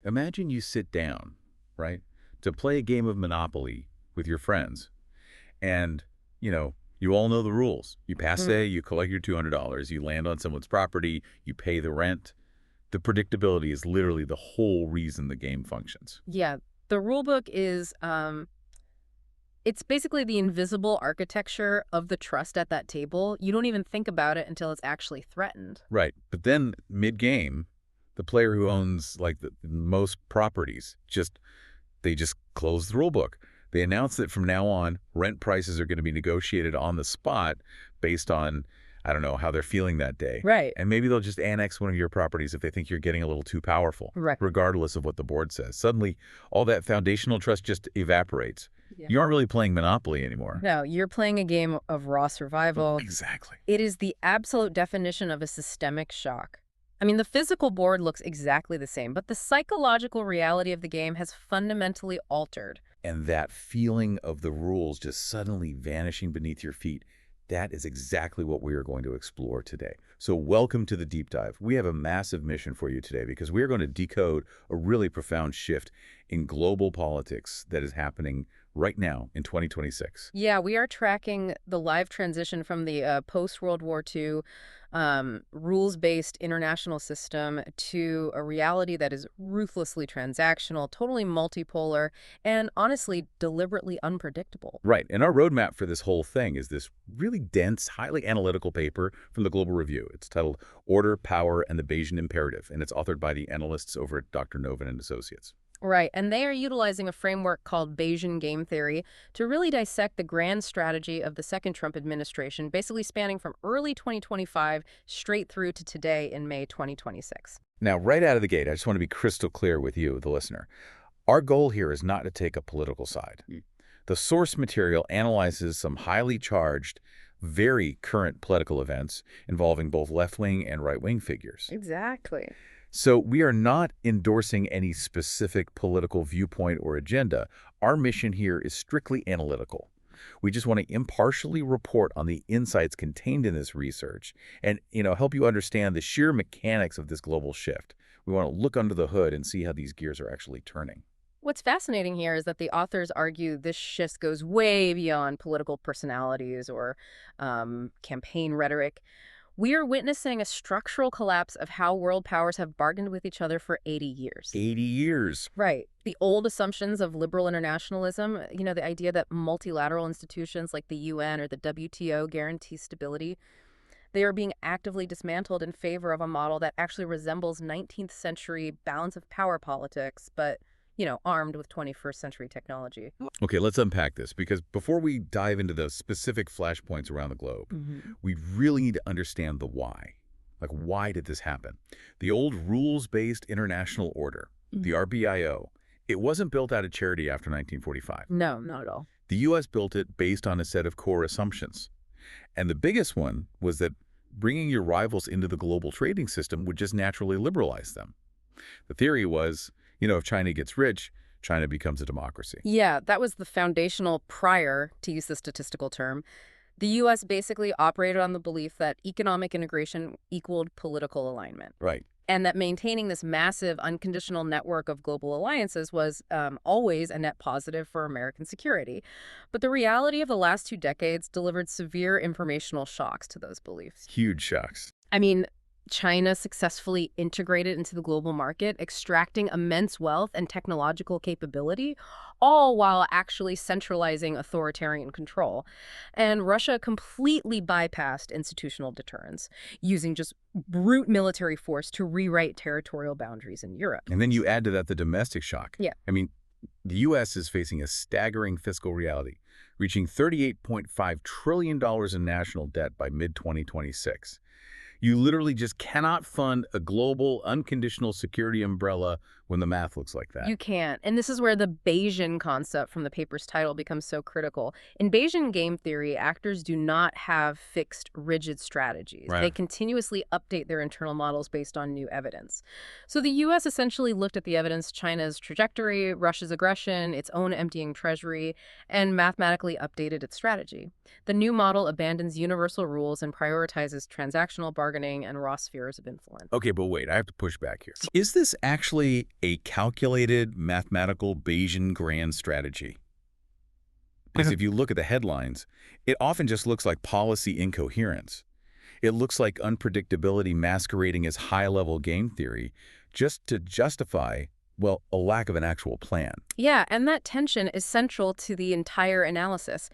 imagine you sit down, right, to play a game of Monopoly with your friends, and, you all know the rules. You pass Mm, A, you collect your $200, you land on someone's property, you pay the rent. The predictability is literally the whole reason the game functions. yeah, the rule book is it's basically the invisible architecture of the trust at that table. You don't even think about it until it's actually threatened. Right. But then mid-game, the player who owns like the most properties they just close the rule book. They announce that from now on, rent prices are going to be negotiated on the spot based on, I don't know, how they're feeling that day. Right. And maybe they'll just annex one of your properties if they think you're getting a little too powerful, Right. regardless of what the board says. Suddenly, all that foundational trust just evaporates. Yeah. You aren't really playing Monopoly anymore. No, you're playing a game of raw survival. Exactly. It is the absolute definition of a systemic shock. I mean, the physical board looks exactly the same, but the psychological reality of the game has fundamentally altered. And that feeling of the rules just suddenly vanishing beneath your feet, that is exactly what we are going to explore today. So welcome to the deep dive. We have a massive mission for you today because we are going to decode a really profound shift in global politics that is happening right now in 2026. Yeah, we are tracking the live transition from the post-World War II rules-based international system to a reality that is ruthlessly transactional, totally multipolar, and honestly, deliberately unpredictable. Right. And our roadmap for this whole thing is this really dense, highly analytical paper from the Global Review. It's titled Order, Power, and the Bayesian Imperative, and it's authored by the analysts over at Dr. Novin and Associates. Right, and they are utilizing a framework called Bayesian game theory to really dissect the grand strategy of the second Trump administration, basically spanning from early 2025 straight through to today in May 2026. Now, right out of the gate, I just want to be crystal clear with you, the listener. Our goal here is not to take a political side. The source material analyzes some highly charged, very current political events involving both left-wing and right-wing figures. Exactly. So we are not endorsing any specific political viewpoint or agenda. Our mission here is strictly analytical. We just want to impartially report on the insights contained in this research and, help you understand the sheer mechanics of this global shift. We want to look under the hood and see how these gears are actually turning. What's fascinating here is that the authors argue this shift goes way beyond political personalities or campaign rhetoric. We are witnessing a structural collapse of how world powers have bargained with each other for 80 years. 80 years. Right. The old assumptions of liberal internationalism, the idea that multilateral institutions like the UN or the WTO guarantee stability, they are being actively dismantled in favor of a model that actually resembles 19th century balance of power politics, but armed with 21st century technology. Okay, let's unpack this because before we dive into the specific flashpoints around the globe, we really need to understand the why. Like, why did this happen? The old rules-based international order, the RBIO, it wasn't built out of charity after 1945. No, not at all. The U.S. built it based on a set of core assumptions. And the biggest one was that bringing your rivals into the global trading system would just naturally liberalize them. The theory was, if China gets rich, China becomes a democracy. Yeah, that was the foundational prior, to use the statistical term. The U.S. basically operated on the belief that economic integration equaled political alignment. Right. And that maintaining this massive unconditional network of global alliances was always a net positive for American security. But the reality of the last 2 decades delivered severe informational shocks to those beliefs. Huge shocks. I mean, China successfully integrated into the global market, extracting immense wealth and technological capability, all while actually centralizing authoritarian control. And Russia completely bypassed institutional deterrence, using just brute military force to rewrite territorial boundaries in Europe. And then you add to that the domestic shock. Yeah. I mean, the U.S. is facing a staggering fiscal reality, reaching $38.5 trillion in national debt by mid-2026. You literally just cannot fund a global, unconditional security umbrella when the math looks like that. You can't. And this is where the Bayesian concept from the paper's title becomes so critical. In Bayesian game theory, actors do not have fixed, rigid strategies. Right. They continuously update their internal models based on new evidence. So the U.S. essentially looked at the evidence, China's trajectory, Russia's aggression, its own emptying treasury, and mathematically updated its strategy. The new model abandons universal rules and prioritizes transactional bargaining and raw spheres of influence. Okay, but wait, I have to push back here. Is this actually A calculated mathematical Bayesian grand strategy. Because if you look at the headlines, it often just looks like policy incoherence. It looks like unpredictability masquerading as high-level game theory just to justify, well, a lack of an actual plan. Yeah, and that tension is central to the entire analysis.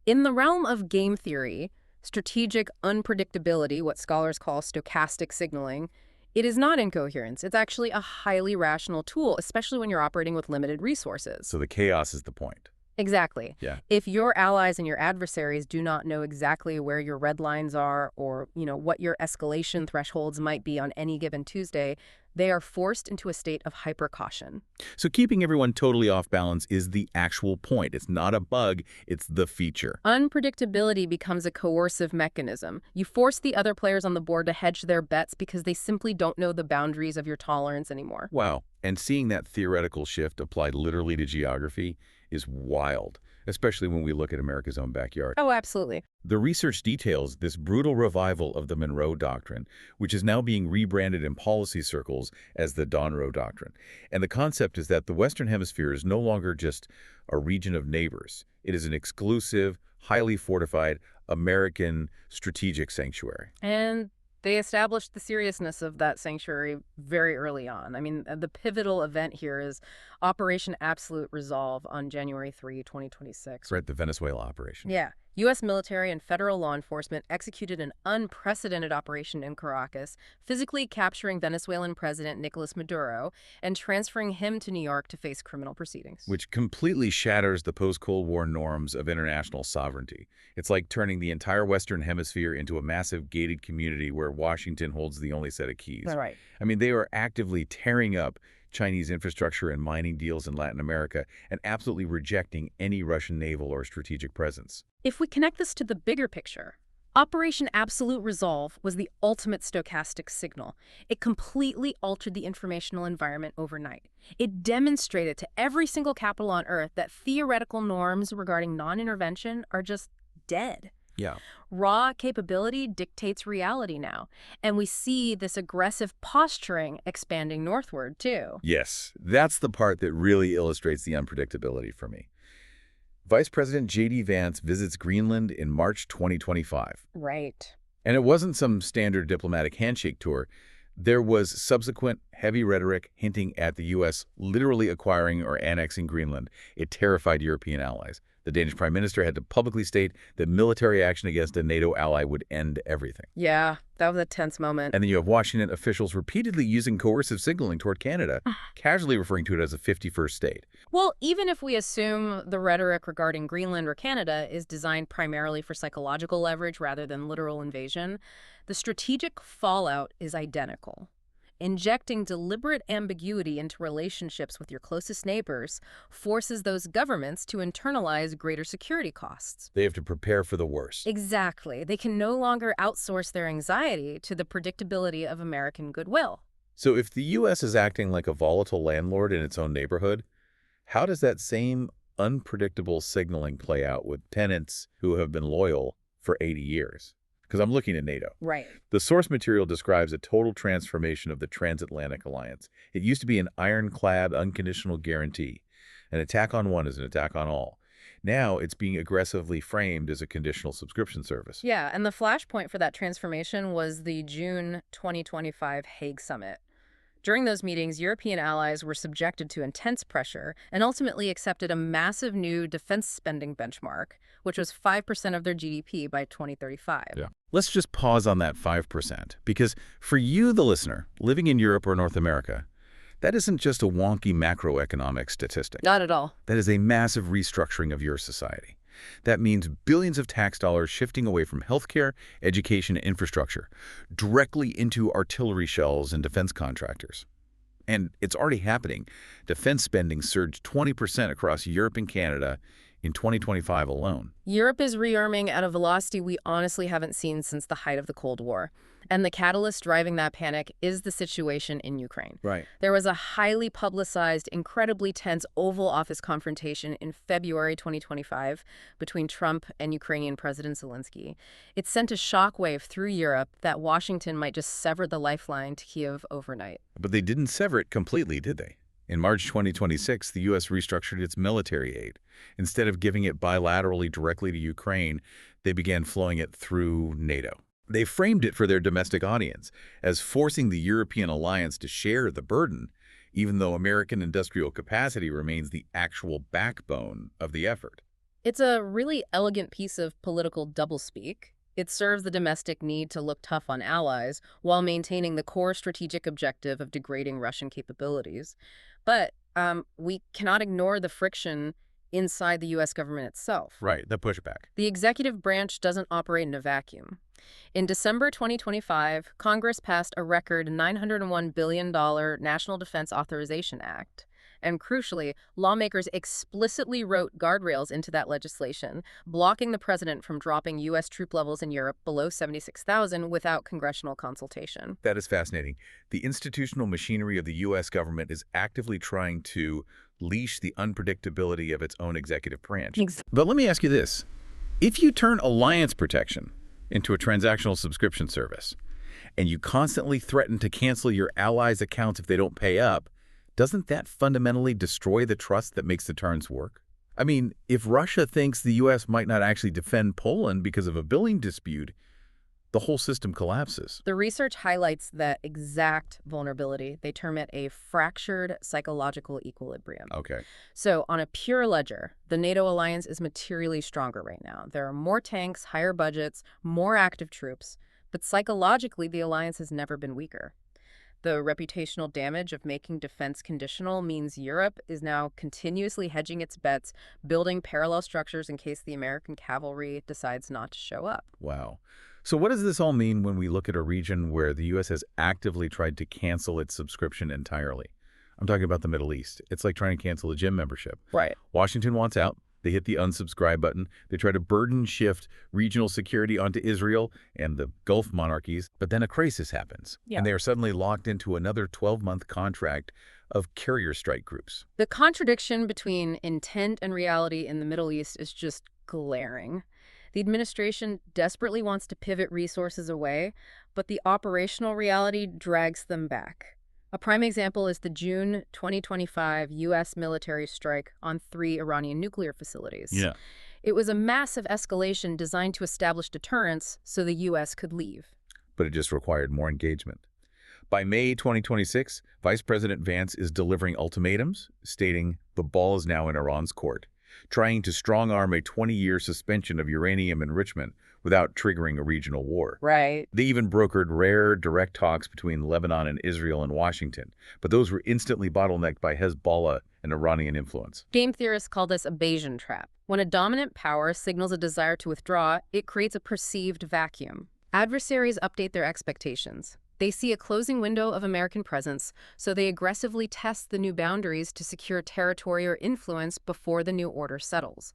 In the realm of game theory, strategic unpredictability, what scholars call stochastic signaling, it is not incoherence. It's actually a highly rational tool, especially when you're operating with limited resources. So the chaos is the point. Exactly. Yeah. If your allies and your adversaries do not know exactly where your red lines are or, what your escalation thresholds might be on any given Tuesday, they are forced into a state of hyper-caution. So keeping everyone totally off balance is the actual point. It's not a bug, it's the feature. Unpredictability becomes a coercive mechanism. You force the other players on the board to hedge their bets because they simply don't know the boundaries of your tolerance anymore. Wow. And seeing that theoretical shift applied literally to geography is wild, especially when we look at America's own backyard. Oh, absolutely. The research details this brutal revival of the Donroe Doctrine, which is now being rebranded in policy circles as the Donroe Doctrine. And the concept is that the Western Hemisphere is no longer just a region of neighbors. It is an exclusive, highly fortified American strategic sanctuary. And they established the seriousness of that sanctuary very early on. I mean, the pivotal event here is Operation Absolute Resolve on January 3, 2026. Right, the Venezuela operation. Yeah. U.S. military and federal law enforcement executed an unprecedented operation in Caracas, physically capturing Venezuelan President Nicolas Maduro and transferring him to New York to face criminal proceedings. Which completely shatters the post-Cold War norms of international sovereignty. It's like turning the entire Western Hemisphere into a massive gated community where Washington holds the only set of keys. Right. I mean, they are actively tearing up Chinese infrastructure and mining deals in Latin America and absolutely rejecting any Russian naval or strategic presence. If we connect this to the bigger picture, Operation Absolute Resolve was the ultimate stochastic signal. It completely altered the informational environment overnight. It demonstrated to every single capital on Earth that theoretical norms regarding non-intervention are just dead. Yeah. Raw capability dictates reality now, and we see this aggressive posturing expanding northward, too. Yes, that's the part that really illustrates the unpredictability for me. Vice President J.D. Vance visits Greenland in March 2025. Right. And it wasn't some standard diplomatic handshake tour. There was subsequent heavy rhetoric hinting at the U.S. literally acquiring or annexing Greenland. It terrified European allies. The Danish prime minister had to publicly state that military action against a NATO ally would end everything. Yeah, that was a tense moment. And then you have Washington officials repeatedly using coercive signaling toward Canada, casually referring to it as a 51st state. Well, even if we assume the rhetoric regarding Greenland or Canada is designed primarily for psychological leverage rather than literal invasion, the strategic fallout is identical. Injecting deliberate ambiguity into relationships with your closest neighbors forces those governments to internalize greater security costs. They have to prepare for the worst. Exactly. They can no longer outsource their anxiety to the predictability of American goodwill. So if the U.S. is acting like a volatile landlord in its own neighborhood, how does that same unpredictable signaling play out with tenants who have been loyal for 80 years? Because I'm looking at NATO. Right. The source material describes a total transformation of the transatlantic alliance. It used to be an ironclad, unconditional guarantee. An attack on one is an attack on all. Now it's being aggressively framed as a conditional subscription service. Yeah, and the flashpoint for that transformation was the June 2025 Hague Summit. During those meetings, European allies were subjected to intense pressure and ultimately accepted a massive new defense spending benchmark, which was 5% of their GDP by 2035. Yeah. Let's just pause on that 5%, because for you, the listener, living in Europe or North America, that isn't just a wonky macroeconomic statistic. Not at all. That is a massive restructuring of your society. That means billions of tax dollars shifting away from healthcare, education, and infrastructure directly into artillery shells and defense contractors. And it's already happening. Defense spending surged 20% across Europe and Canada in 2025 alone. Europe is rearming at a velocity we honestly haven't seen since the height of the Cold War. And the catalyst driving that panic is the situation in Ukraine. Right. There was a highly publicized, incredibly tense Oval Office confrontation in February 2025 between Trump and Ukrainian President Zelensky. It sent a shockwave through Europe that Washington might just sever the lifeline to Kyiv overnight. But they didn't sever it completely, did they? In March 2026, the U.S. restructured its military aid. Instead of giving it bilaterally directly to Ukraine, they began flowing it through NATO. They framed it for their domestic audience as forcing the European alliance to share the burden, even though American industrial capacity remains the actual backbone of the effort. It's a really elegant piece of political doublespeak. It serves the domestic need to look tough on allies while maintaining the core strategic objective of degrading Russian capabilities. But we cannot ignore the friction inside the U.S. government itself. Right, the pushback. The executive branch doesn't operate in a vacuum. In December 2025, Congress passed a record $901 billion National Defense Authorization Act. And crucially, lawmakers explicitly wrote guardrails into that legislation, blocking the president from dropping U.S. troop levels in Europe below 76,000 without congressional consultation. That is fascinating. The institutional machinery of the U.S. government is actively trying to leash the unpredictability of its own executive branch. But let me ask you this. If you turn alliance protection into a transactional subscription service, and you constantly threaten to cancel your allies' accounts if they don't pay up, doesn't that fundamentally destroy the trust that makes the terms work? I mean, if Russia thinks the U.S. might not actually defend Poland because of a billing dispute, the whole system collapses. The research highlights that exact vulnerability. They term it a fractured psychological equilibrium. Okay. So on a pure ledger, the NATO alliance is materially stronger right now. There are more tanks, higher budgets, more active troops, but psychologically the alliance has never been weaker. The reputational damage of making defense conditional means Europe is now continuously hedging its bets, building parallel structures in case the American cavalry decides not to show up. Wow. So what does this all mean when we look at a region where the U.S. has actively tried to cancel its subscription entirely? I'm talking about the Middle East. It's like trying to cancel a gym membership. Right. Washington wants out. They hit the unsubscribe button. They try to burden shift regional security onto Israel and the Gulf monarchies. But then a crisis happens, and they are suddenly locked into another 12-month contract of carrier strike groups. The contradiction between intent and reality in the Middle East is just glaring. The administration desperately wants to pivot resources away, but the operational reality drags them back. A prime example is the June 2025 U.S. military strike on 3 Iranian nuclear facilities. Yeah. It was a massive escalation designed to establish deterrence so the U.S. could leave. But it just required more engagement. By May 2026, Vice President Vance is delivering ultimatums, stating the ball is now in Iran's court, trying to strong-arm a 20-year suspension of uranium enrichment without triggering a regional war. Right. They even brokered rare, direct talks between Lebanon and Israel and Washington, but those were instantly bottlenecked by Hezbollah and Iranian influence. Game theorists call this a Bayesian trap. When a dominant power signals a desire to withdraw, it creates a perceived vacuum. Adversaries update their expectations. They see a closing window of American presence, so they aggressively test the new boundaries to secure territory or influence before the new order settles.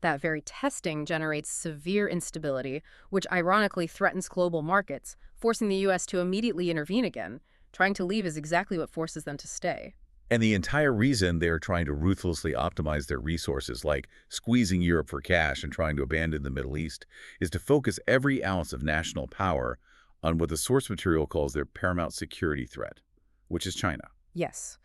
That very testing generates severe instability, which ironically threatens global markets, forcing the U.S. to immediately intervene again. Trying to leave is exactly what forces them to stay. And the entire reason they're trying to ruthlessly optimize their resources, like squeezing Europe for cash and trying to abandon the Middle East, is to focus every ounce of national power on what the source material calls their paramount security threat, which is China. Yes.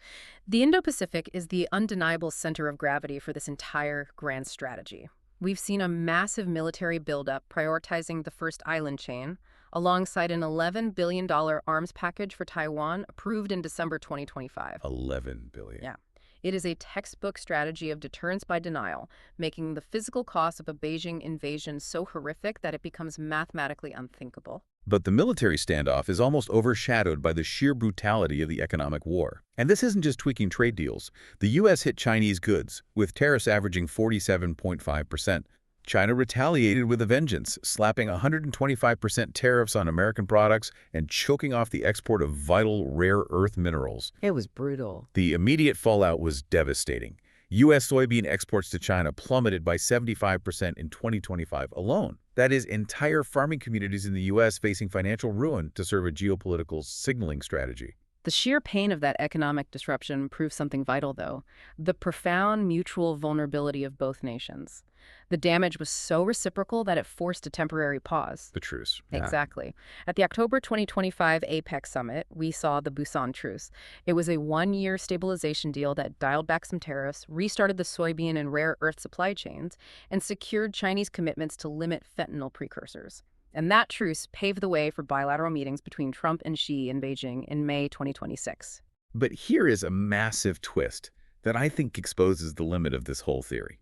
The Indo-Pacific is the undeniable center of gravity for this entire grand strategy. We've seen a massive military buildup prioritizing the first island chain, alongside an $11 billion arms package for Taiwan approved in December 2025. $11 billion. Yeah. It is a textbook strategy of deterrence by denial, making the physical cost of a Beijing invasion so horrific that it becomes mathematically unthinkable. But the military standoff is almost overshadowed by the sheer brutality of the economic war. And this isn't just tweaking trade deals. The U.S. hit Chinese goods, with tariffs averaging 47.5%. China retaliated with a vengeance, slapping 125% tariffs on American products and choking off the export of vital rare earth minerals. It was brutal. The immediate fallout was devastating. U.S. soybean exports to China plummeted by 75% in 2025 alone. That is, entire farming communities in the U.S. facing financial ruin to serve a geopolitical signaling strategy. The sheer pain of that economic disruption proves something vital, though: the profound mutual vulnerability of both nations. The damage was so reciprocal that it forced a temporary pause. The truce. Yeah. Exactly. At the October 2025 APEC summit, we saw the Busan Truce. It was a one-year stabilization deal that dialed back some tariffs, restarted the soybean and rare earth supply chains, and secured Chinese commitments to limit fentanyl precursors. And that truce paved the way for bilateral meetings between Trump and Xi in Beijing in May 2026. But here is a massive twist that I think exposes the limit of this whole theory.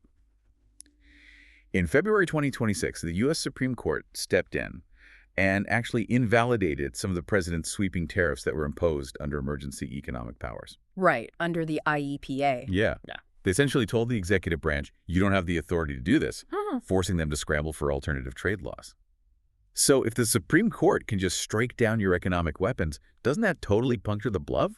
In February 2026, the U.S. Supreme Court stepped in and actually invalidated some of the president's sweeping tariffs that were imposed under emergency economic powers. Right, under the IEPA. Yeah. They essentially told the executive branch, you don't have the authority to do this, forcing them to scramble for alternative trade laws. So if the Supreme Court can just strike down your economic weapons, doesn't that totally puncture the bluff?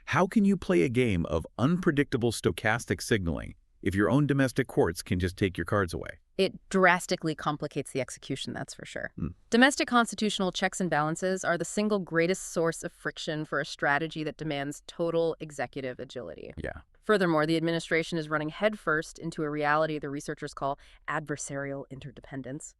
How can you play a game of unpredictable stochastic signaling if your own domestic courts can just take your cards away? It drastically complicates the execution, that's for sure. Domestic constitutional checks and balances are the single greatest source of friction for a strategy that demands total executive agility. Yeah. Furthermore, the administration is running headfirst into a reality the researchers call adversarial interdependence.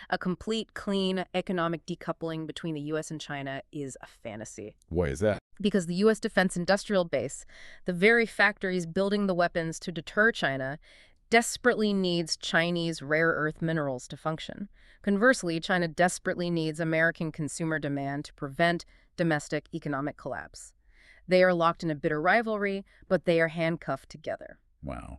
A complete, clean economic decoupling between the U.S. and China is a fantasy. Why is that? Because the U.S. defense industrial base, the very factories building the weapons to deter China, desperately needs Chinese rare earth minerals to function. Conversely, China desperately needs American consumer demand to prevent domestic economic collapse. They are locked in a bitter rivalry, but they are handcuffed together. Wow.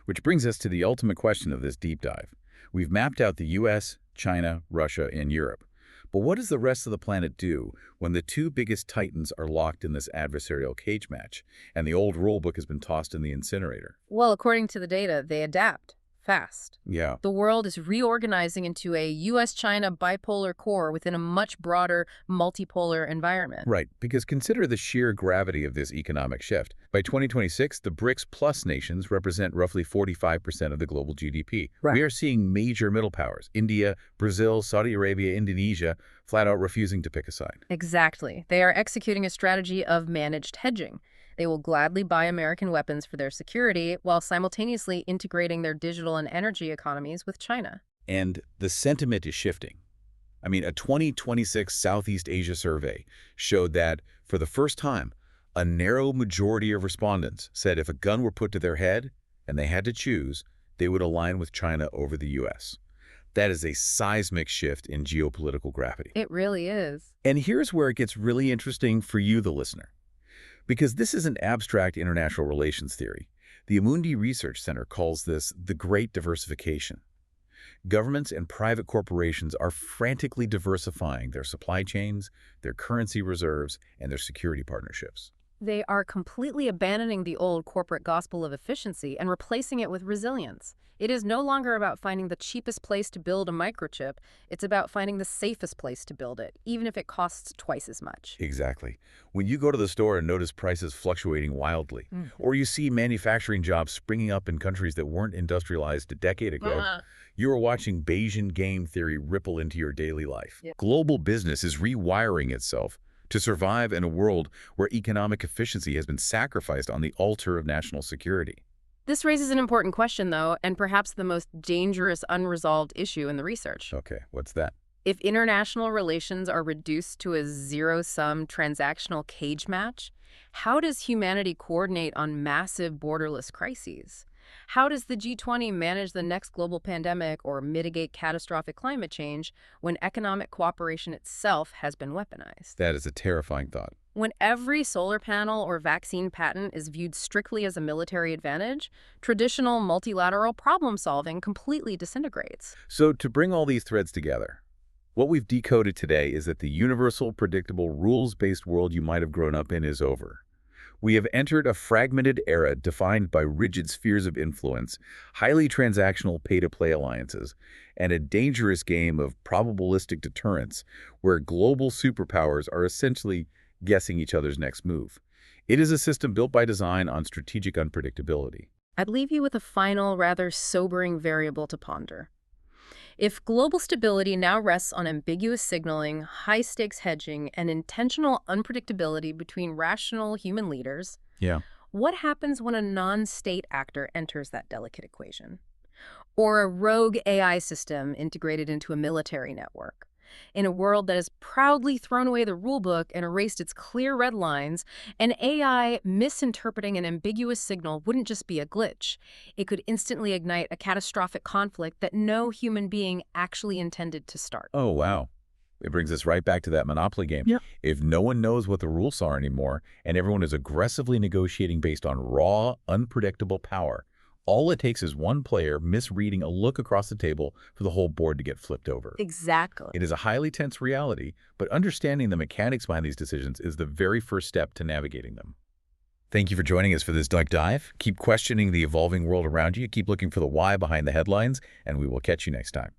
Which brings us to the ultimate question of this deep dive. We've mapped out the U.S., China, Russia, and Europe. But what does the rest of the planet do when the two biggest titans are locked in this adversarial cage match and the old rulebook has been tossed in the incinerator? Well, according to the data, they adapt fast. Yeah. The world is reorganizing into a U.S.-China bipolar core within a much broader multipolar environment. Right, because consider the sheer gravity of this economic shift. By 2026, the BRICS plus nations represent roughly 45% of the global GDP. Right. We are seeing major middle powers, India, Brazil, Saudi Arabia, Indonesia, flat out refusing to pick a side. Exactly. They are executing a strategy of managed hedging. They will gladly buy American weapons for their security while simultaneously integrating their digital and energy economies with China. And the sentiment is shifting. I mean, a 2026 Southeast Asia survey showed that, for the first time, a narrow majority of respondents said if a gun were put to their head and they had to choose, they would align with China over the U.S. That is a seismic shift in geopolitical gravity. It really is. And here's where it gets really interesting for you, the listener. Because this isn't abstract international relations theory. The Amundi Research Center calls this the Great Diversification. Governments and private corporations are frantically diversifying their supply chains, their currency reserves, and their security partnerships. They are completely abandoning the old corporate gospel of efficiency and replacing it with resilience. It is no longer about finding the cheapest place to build a microchip. It's about finding the safest place to build it, even if it costs twice as much. Exactly. When you go to the store and notice prices fluctuating wildly, or you see manufacturing jobs springing up in countries that weren't industrialized a decade ago, you are watching Bayesian game theory ripple into your daily life. Global business is rewiring itself to survive in a world where economic efficiency has been sacrificed on the altar of national security. This raises an important question, though, and perhaps the most dangerous unresolved issue in the research. Okay, what's that? If international relations are reduced to a zero-sum transactional cage match, how does humanity coordinate on massive borderless crises? How does the G20 manage the next global pandemic or mitigate catastrophic climate change when economic cooperation itself has been weaponized? That is a terrifying thought. When every solar panel or vaccine patent is viewed strictly as a military advantage, traditional multilateral problem-solving completely disintegrates. So to bring all these threads together, what we've decoded today is that the universal, predictable, rules-based world you might have grown up in is over. We have entered a fragmented era defined by rigid spheres of influence, highly transactional pay-to-play alliances, and a dangerous game of probabilistic deterrence where global superpowers are essentially guessing each other's next move. It is a system built by design on strategic unpredictability. I'd leave you with a final, rather sobering variable to ponder. If global stability now rests on ambiguous signaling, high-stakes hedging, and intentional unpredictability between rational human leaders, Yeah. what happens when a non-state actor enters that delicate equation? Or a rogue AI system integrated into a military network? In a world that has proudly thrown away the rulebook and erased its clear red lines, an AI misinterpreting an ambiguous signal wouldn't just be a glitch. It could instantly ignite a catastrophic conflict that no human being actually intended to start. Oh, wow. It brings us right back to that Monopoly game. Yeah. If no one knows what the rules are anymore, and everyone is aggressively negotiating based on raw, unpredictable power, all it takes is one player misreading a look across the table for the whole board to get flipped over. Exactly. It is a highly tense reality, but understanding the mechanics behind these decisions is the very first step to navigating them. Thank you for joining us for this deep dive. Keep questioning the evolving world around you, keep looking for the why behind the headlines, and we will catch you next time.